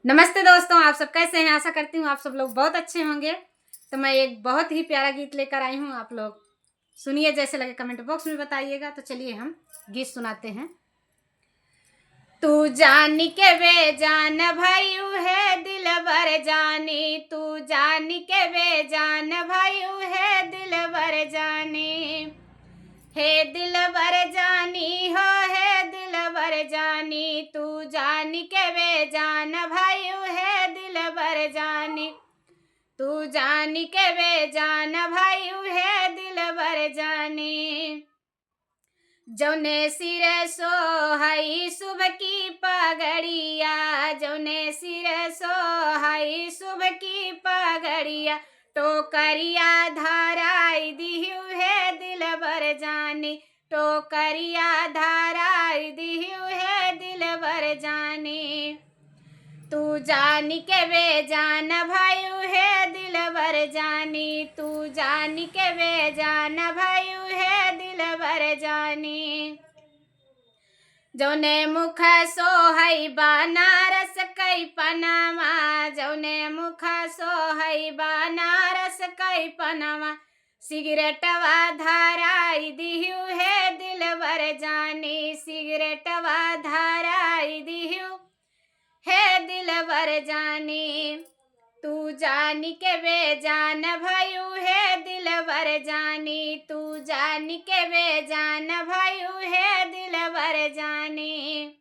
नमस्ते दोस्तों, आप सब कैसे हैं। आशा करती हूँ आप सब लोग बहुत अच्छे होंगे। तो मैं एक बहुत ही प्यारा गीत लेकर आई हूँ, आप लोग सुनिए, जैसे लगे कमेंट बॉक्स में बताइएगा। तो चलिए हम गीत सुनाते हैं। तू जान के बेजान भाईऊ है दिल बर जानी, तू जान के बेजान भाईऊ है दिल बर जानी। हे दिल बर जानी हो, हे दिल बर जानी, तू जान के बेजान भाईऊ है दिल बर जानी, तू जान के बेजान भाईऊ है दिल बर जानी। जौने सिर सोहाई सुबह की पगड़िया, जौने सिर सोहाई सुबह की पगड़िया, टोकरिया धाराई दिहु है दिल बर जानी, टोकरिया धाराई दिहु है दिल बर जानी। तू जान के बेजान भाईऊ है दिल बर जानी, तू जान के बेजान भाईऊ है दिल बर जानी। जौने मुख सोहई बनारस कई पनामा, जौने मुख सोहई बनारस कई पनामा, सिगरेटवा धाराई दिहु है दिल बर जानी, सिगरेटवा धाराई दिहु है दिल बर जानी। तू जान के बेजान भाईऊ है दिल बर जानी, तू जान के बेजान भाईऊ है दिल बर जानी।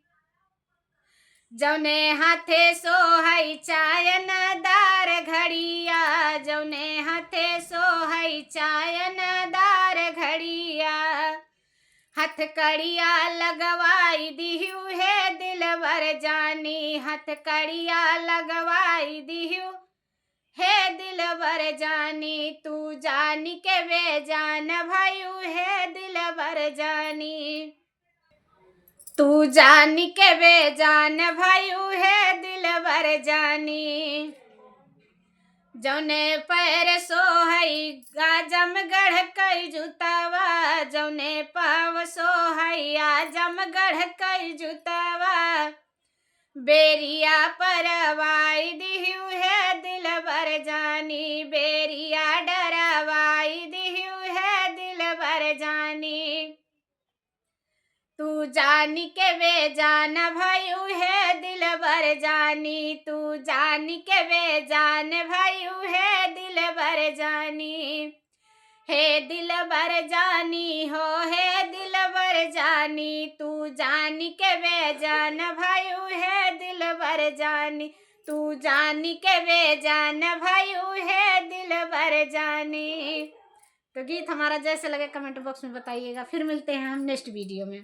जौने हाथे सोहई चायन दार घड़िया, जौने हाथे सोहई चायन दार घड़िया, हथकड़िया लगवाई दिहु है दिल बर जानी, हथकड़िया लगवाई दिहु है दिल बर जानी। तू जान के बेजान भाईऊ है दिल बर जानी, तू जान के बेजान भाईऊ है दिल बर जानी। जौने पैर सोहई आजमगढ़ कई जुतावा, जौने पाव सोहई आजमगढ़ कई जुतावा, बेरिया परवाई दिहु है दिल बर जानी, बेरिया डरवाई दिहु है दिल बर जानी। तू जान के बेजान भाईऊ है दिल बर जानी, तू जान के बेजान भाईऊ है दिल बर जानी। हे दिल बर जानी हो, हे दिल बर जानी, तू जान के बेजान भाईऊ है दिल बर जानी, तू जान के बेजान भाईऊ है दिल बर जानी। तो गीत हमारा जैसे लगे कमेंट बॉक्स में बताइएगा। फिर मिलते हैं हम नेक्स्ट वीडियो में।